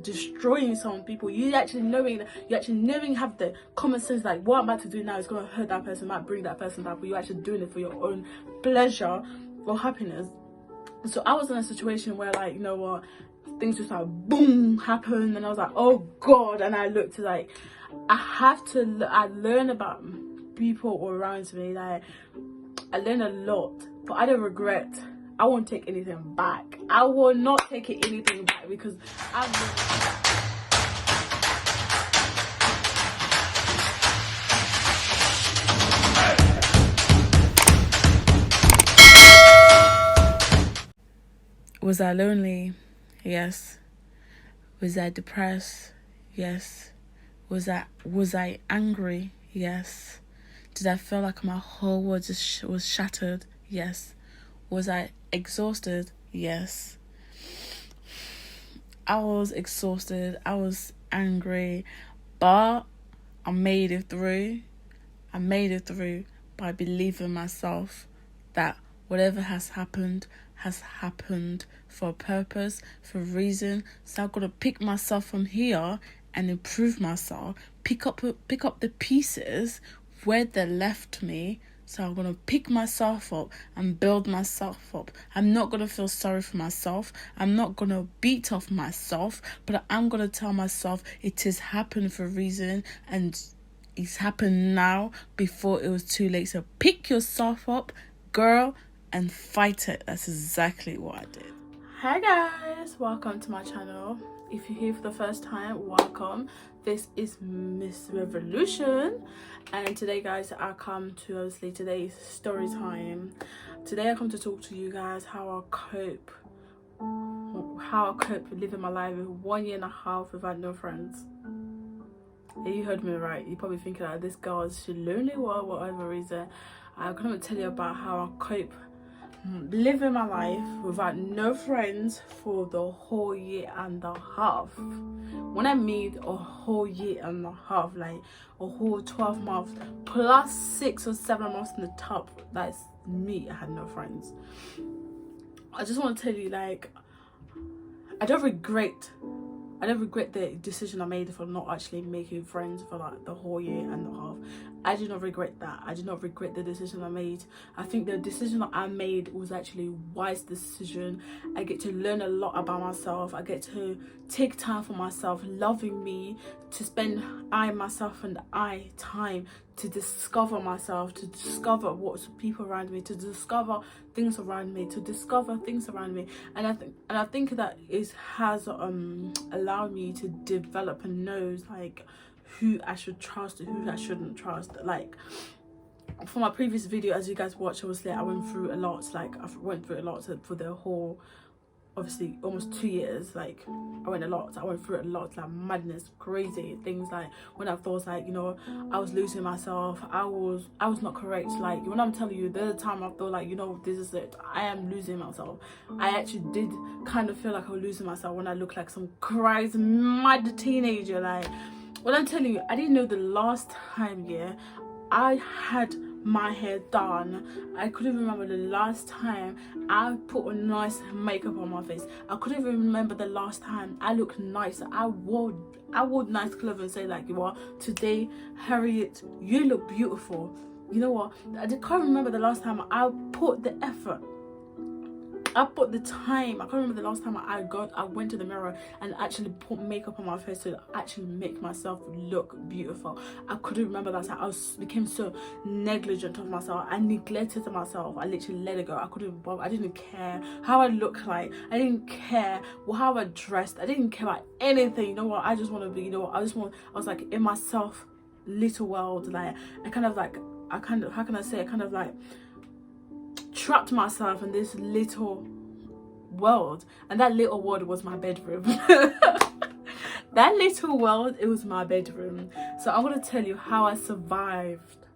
destroying some people. You actually knowing have the common sense, like what I'm about to do now is going to hurt that person, might bring that person down, but you're actually doing it for your own pleasure or happiness. So I was in a situation where, like, you know what, things just like boom happened, and I was like, oh god. And I looked like I learn about people around me. Like, I learned a lot, but I don't regret. I won't take anything back. I will not take anything back, because Was I lonely? Yes. Was I depressed? Yes. Was I angry? Yes. Did I feel like my whole world just was shattered? Yes. Was I exhausted? Yes. I was exhausted. I was angry, but I made it through. I made it through by believing myself that whatever has happened for a purpose, for a reason. So I've got to pick myself from here and improve myself. Pick up the pieces where they left me. So I'm going to pick myself up and build myself up. I'm not going to feel sorry for myself. I'm not going to beat off myself, but I'm going to tell myself it has happened for a reason, and it's happened now before it was too late. So pick yourself up, girl, and fight it. That's exactly what I did. Hi guys, welcome to my channel. If you're here for the first time, welcome. This is Miss Revolution, and today, guys, I come to, obviously, today's story time. Today I come to talk to you guys how I cope living my life with 1.5 years without no friends. You heard me right. You're probably thinking like, this girl, is she lonely or whatever reason. I'm gonna tell you about how I cope living my life without no friends for the whole 1.5 years. When I mean a whole 1.5 years, like a whole 12 months plus 6 or 7 months in the top, that's me. I had no friends. I just want to tell you, like, I don't regret the decision I made for not actually making friends for like the whole 1.5 years. I do not regret that. I do not regret the decision I made. I think the decision that I made was actually a wise decision. I get to learn a lot about myself. I get to take time for myself, loving me, to spend myself and time to discover myself, to discover what's people around me, to discover things around me, and I think that it has allowed me to develop and know, like, who I should trust and who I shouldn't trust. Like, for my previous video, as you guys watched, obviously I went through a lot. Like, I went through a lot for the whole, obviously, almost 2 years. Like, I went through a lot, like madness, crazy things. Like, when I thought, like, you know, I was losing myself, I was not correct. Like, when I'm telling you, there's a time I thought, like, you know, this is it, I am losing myself. I actually did kind of feel like I was losing myself when I looked like some crazy mad teenager. Like, when I'm telling you, I didn't know the last time, I had my hair done. I couldn't remember the last time I put a nice makeup on my face. I couldn't even remember the last time I looked nice. I wore nice clothes and say, like, you are today, Harriet, you look beautiful. You know what? I can't remember the last time I put the effort. I put the time. I can't remember the last time I went to the mirror and actually put makeup on my face to actually make myself look beautiful. I couldn't remember that time. I became so negligent of myself. I neglected myself. I literally let it go. I didn't care how I looked like. I didn't care how I dressed. I didn't care about anything. You know what? I just want to be, you know what? I was like in myself little world. Like, I kind of trapped myself in this little world, and that little world was my bedroom. That little world, it was my bedroom. So I'm going to tell you how I survived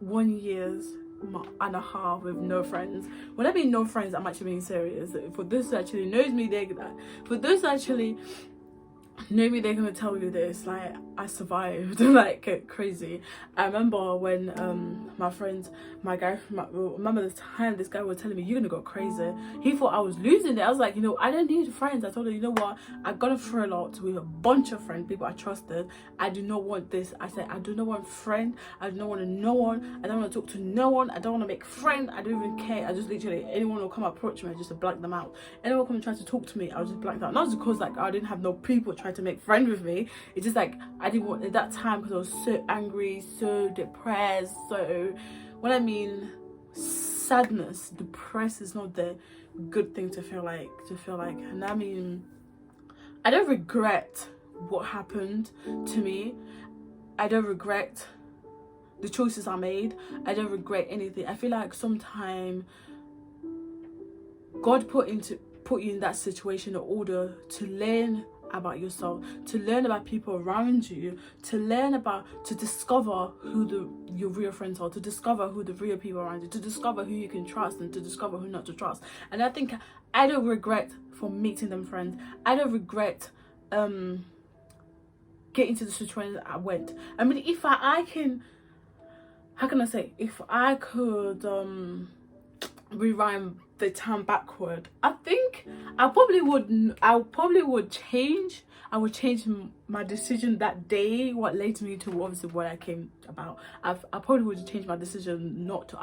1.5 years with no friends. When I mean no friends, I'm actually being serious. For those who actually knows me, for those who actually maybe they're gonna tell you this, like, I survived like crazy. I remember when remember the time this guy was telling me, you're gonna go crazy. He thought I was losing it. I was like, you know, I don't need friends. I told him, you know what, I got through a lot with a bunch of friends, people I trusted. I do not want this. I said, I do not want friend. I do not want to know no one. I don't want to talk to no one. I don't want to make friends. I don't even care. I just literally, anyone will come approach me, I just black them out. Anyone come and try to talk to me, I was just black them out. Not because like I didn't have no people trying to make friends with me. It's just like I didn't want at that time, because I was so angry, so depressed. So when I mean sadness, depressed is not the good thing to feel like. And I mean, I don't regret what happened to me. I don't regret the choices I made. I don't regret anything. I feel like sometimes God put you in that situation in order to learn about yourself, to learn about people around you, to discover who your real friends are, to discover who the real people around you, to discover who you can trust, and to discover who not to trust. And I think I don't regret for meeting them friends. I don't regret getting to the situation that I went. I mean, if I can, how can I say, if I could rewind the time backward, I think I would change my decision that day, what led me to obviously what I came about. I probably would change my decision not to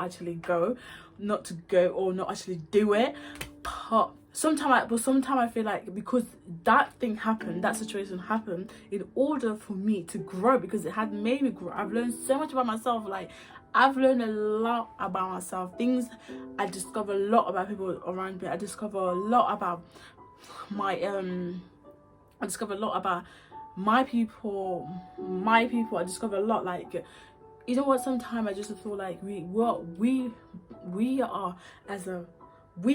go or not actually do it. But sometimes I feel like, because that thing happened, that situation happened, in order for me to grow, because it had made me grow. I've learned so much about myself. Like, I've learned a lot about myself. I discover a lot about people around me. I discover a lot about my people. I discover a lot, like, you know what, sometimes I just feel like we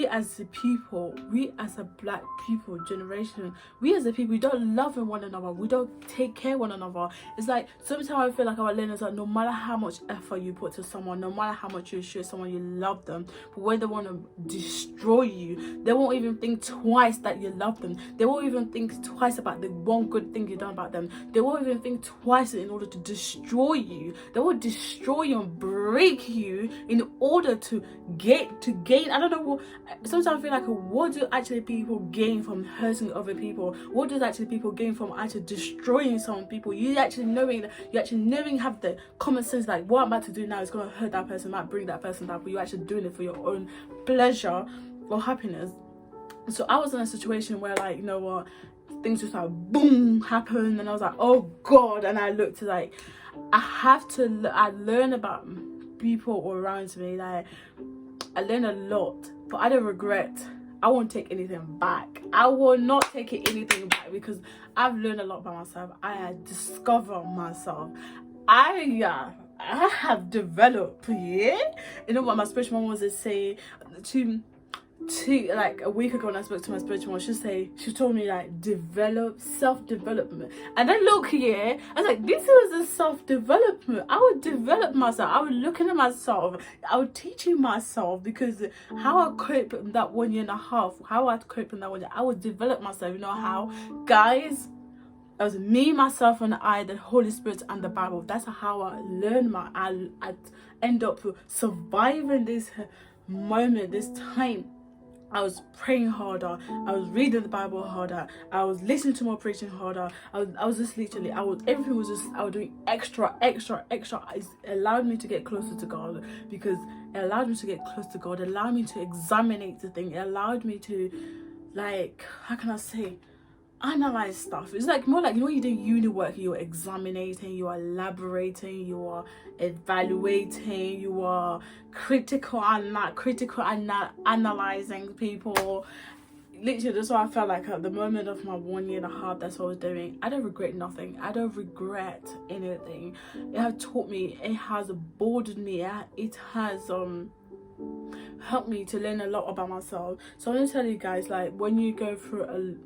as a people, we as a black people generation, we as a people, we don't love one another, we don't take care of one another. It's like, sometimes I feel like our learners are, no matter how much effort you put to someone, no matter how much you show someone you love them, but when they want to destroy you, they won't even think twice that you love them. They won't even think twice about the one good thing you've done about them. They won't even think twice in order to destroy you. They will destroy you and break you in order to gain. I don't know what. Sometimes I feel like, what do actually people gain from hurting other people? What does actually people gain from actually destroying some people? You actually knowing have the common sense, like, what I'm about to do now is going to hurt that person, might bring that person down, but you're actually doing it for your own pleasure or happiness. So I was in a situation where, like, you know what, things just like boom happened, and I was like, oh God. And I looked to, like, I learn about people around me. Like, I learned a lot, but I don't regret. I won't take anything back. I will not take anything back, because I've learned a lot about myself. I have discovered myself. I have developed, yeah. You know what my spiritual mom was to say to like a week ago when I spoke to my spiritual mom, she told me, like, self-development. And then look here, I was like, this was a self-development. I would develop myself. I would looking at myself. I would teaching myself, because how I cope in that 1.5 years, I would develop myself. You know how, guys? It was me, myself, and I, the Holy Spirit, and the Bible. That's how I learned I end up surviving this moment, this time. I was praying harder, I was reading the Bible harder, I was listening to more preaching harder, I was just literally, I was doing extra. It allowed me to get closer to God, because it allowed me to get close to God, it allowed me to examine the thing, it allowed me to, like, how can I say, analyze stuff. It's like more like, you know, when you do uni work, you're examining, you are elaborating, you are evaluating, you are critical analyzing people. Literally, that's what I felt like at the moment of my 1.5 years. That's what I was doing. I don't regret nothing. I don't regret anything. It has taught me, it has boarded me, it has helped me to learn a lot about myself. So I'm gonna tell you guys, like, when you go through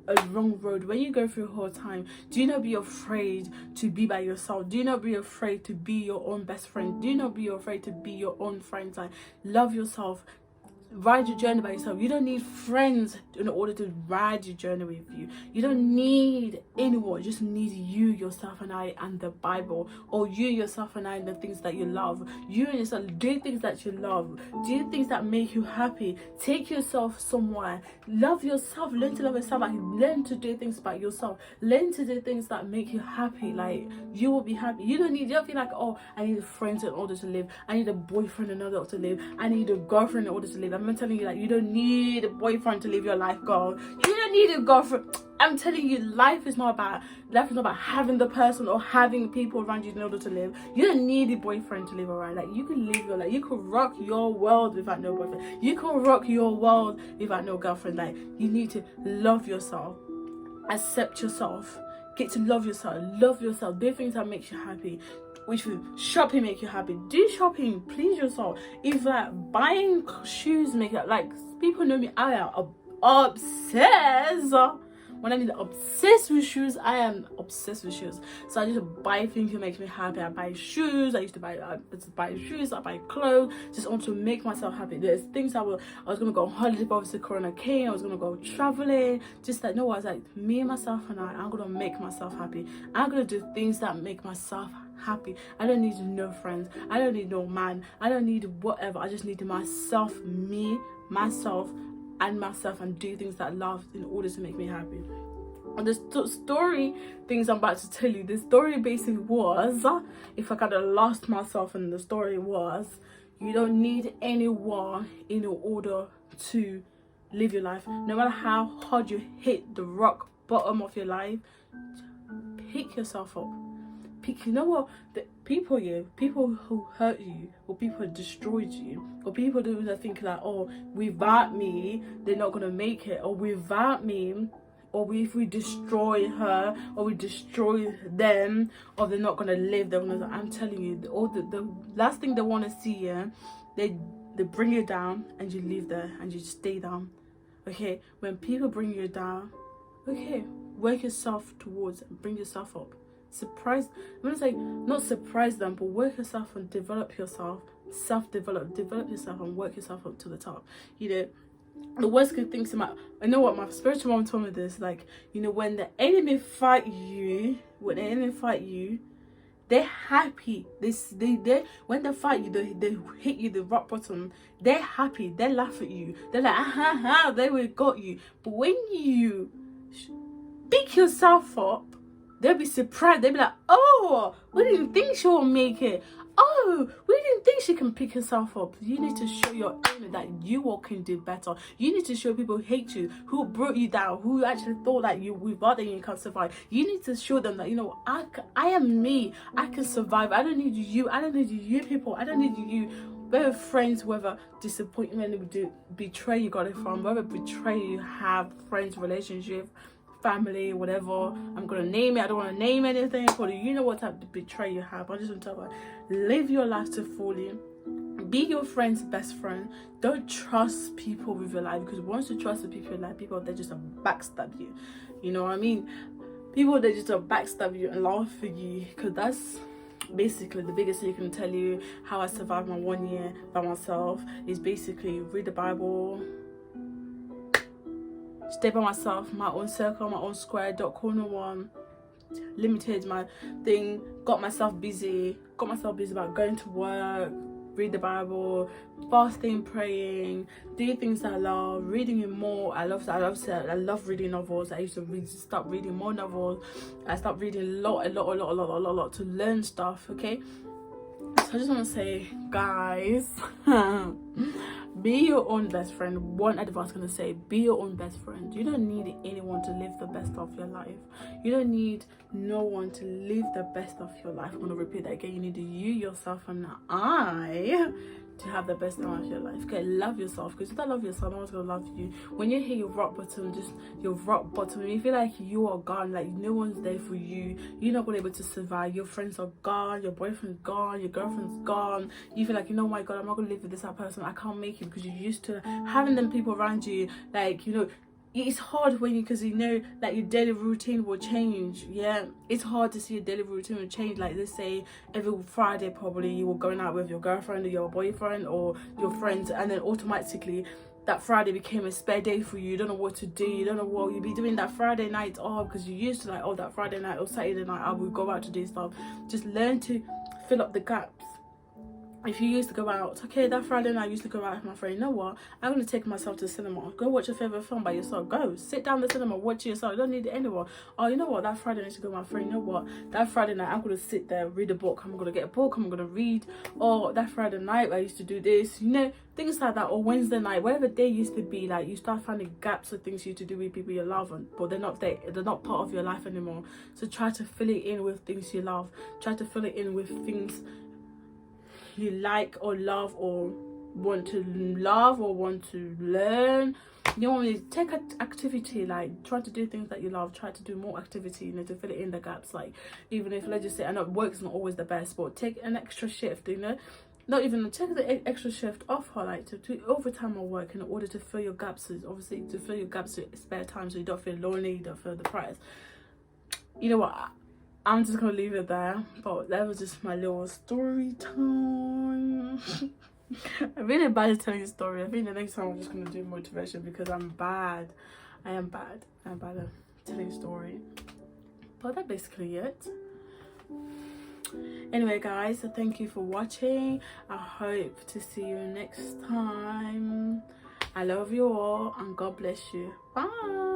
a wrong road, when you go through a hard time, do not be afraid to be by yourself. Do not be afraid to be your own best friend. Do not be afraid to be your own friend. Like, love yourself, ride your journey by yourself. You don't need friends in order to ride your journey with you. You don't need anyone. You just need you, yourself, and I, and the Bible. Or you, yourself, and I, and the things that you love. You and yourself, do things that you love. Do things that make you happy. Take yourself somewhere. Love yourself. Learn to love yourself. Like, learn to do things by yourself. Learn to do things that make you happy. Like, you will be happy. You don't feel like, oh, I need friends in order to live. I need a boyfriend in order to live. I need a girlfriend in order to live. I'm telling you, like, you don't need a boyfriend to live your life, girl. You don't need a girlfriend. I'm telling you, life is not about having the person or having people around you in order to live. You don't need a boyfriend to live, alright? Like, you can live your life. You can rock your world without no boyfriend. You can rock your world without no girlfriend. Like, you need to love yourself, accept yourself, get to love yourself, do things that makes you happy. Which shopping make you happy, do shopping, please yourself. If like buying shoes make it, like, people know me, I am obsessed. When I mean obsessed with shoes, I am obsessed with shoes. So I just buy things that make me happy. I buy shoes. I buy shoes. I buy clothes. Just want to make myself happy. There's things I was gonna go on holiday, but obviously Corona came. I was gonna go traveling. Just like, no, I was like, me and myself and I'm gonna make myself happy. I'm gonna do things that make myself happy. I don't need no friends. I don't need no man. I don't need whatever. I just need myself, myself, and do things that I love in order to make me happy. And the story things I'm about to tell you, the story basically was, if I kind of lost myself, and the story was, you don't need anyone in order to live your life. No matter how hard you hit the rock bottom of your life, pick yourself up. You know what, the people who hurt you, or people who destroyed you, or people who think like, oh, without me they're not gonna make it, or without me, or if we destroy her or we destroy them, or they're not gonna live, I'm telling you, the last thing they want to see, yeah, they bring you down and you leave there and you stay down. Okay, when people bring you down, okay, work yourself towards and bring yourself up. I'm gonna say not surprise them, but work yourself and develop yourself, develop yourself and work yourself up to the top. You know, the worst good things I know what my spiritual mom told me this, like, you know, when the enemy fight you, they're happy. They when they fight you, they hit you the rock bottom, they're happy, they laugh at you, they're like, ah, they will got you. But when you pick yourself up, they'll be surprised. They'll be like, oh, we didn't think she would make it. Oh, we didn't think she can pick herself up. You need to show your enemy that you all can do better. You need to show people who hate you, who brought you down, who actually thought that without you can't survive. You need to show them that, you know, I am me. I can survive. I don't need you. I don't need you people. I don't need you. Whether friends, whether disappointment, betray you got it from, whether betray you have friends, relationship, family, whatever. I'm gonna name it. I don't want to name anything, but you know what type of betrayal you have. I just want to tell you, live your life to fully. Be your friend's best friend. Don't trust people with your life, because once you trust the people in life, people, they just backstab you. You know what I mean? People, they just backstab you and laugh at you, because that's basically the biggest thing I can tell you. How I survived my 1 year by myself is basically read the Bible, stay by myself, my own circle, my own square, dot corner one, limited my thing, got myself busy about going to work, read the Bible, fasting, praying, doing things I love, reading more. I love reading novels. I used to start reading more novels. I stopped reading a lot to learn stuff. Okay, so I just want to say, guys, be your own best friend. One advice I'm gonna say, be your own best friend. You don't need anyone to live the best of your life. You don't need no one to live the best of your life. I'm gonna repeat that again. You need you, yourself, and I to have the best time of your life. Okay, love yourself, because if you don't love yourself, no one's gonna love you. When you hit your rock bottom, when you feel like you are gone, like no one's there for you, you're not gonna be able to survive. Your friends are gone, your boyfriend's gone, your girlfriend's gone. You feel like, you know, my God, I'm not gonna live with this person. I can't make it, because you're used to having them people around you, like, you know, it's hard when you, because you know, like, your daily routine will change. Yeah, it's hard to see your daily routine will change. Like, let's say every Friday probably you were going out with your girlfriend or your boyfriend or your friends, and then automatically that Friday became a spare day for you. You don't know what to do, you don't know what you'll be doing that Friday night, because you used to, like, that Friday night or Saturday night I will go out to do stuff. Just learn to fill up the gaps. If you used to go out, okay, that Friday night I used to go out with my friend, you know what, I'm going to take myself to the cinema. Go watch your favourite film by yourself. Go sit down in the cinema, watch it yourself. You don't need anyone. Oh, you know what, that Friday night I used to go with my friend, you know what, that Friday night I'm going to sit there, read a book. I'm going to get a book, I'm going to read. Or that Friday night I used to do this, you know, things like that. Or Wednesday night, whatever day used to be, like, you start finding gaps of things you to do with people you love, but they're not there, they're not part of your life anymore. So try to fill it in with things you love. Try to fill it in with things you like or love or want to love or want to learn. You know, take an activity, like, try to do things that you love. Try to do more activity, you know, to fill it in the gaps. Like, even if, let's just say, I know work's not always the best, but take an extra shift, you know, not even take the extra shift off her, like, to do overtime or work in order to fill your gaps. Obviously to fill your gaps with spare time, so you don't feel lonely, you don't feel depressed. You know what, I'm just gonna leave it there, but that was just my little story time. I'm really bad at telling a story. I think the next time I'm just gonna do motivation, because I'm bad. I am bad at telling a story. But that's basically it. Anyway, guys, so thank you for watching. I hope to see you next time. I love you all, and God bless you. Bye.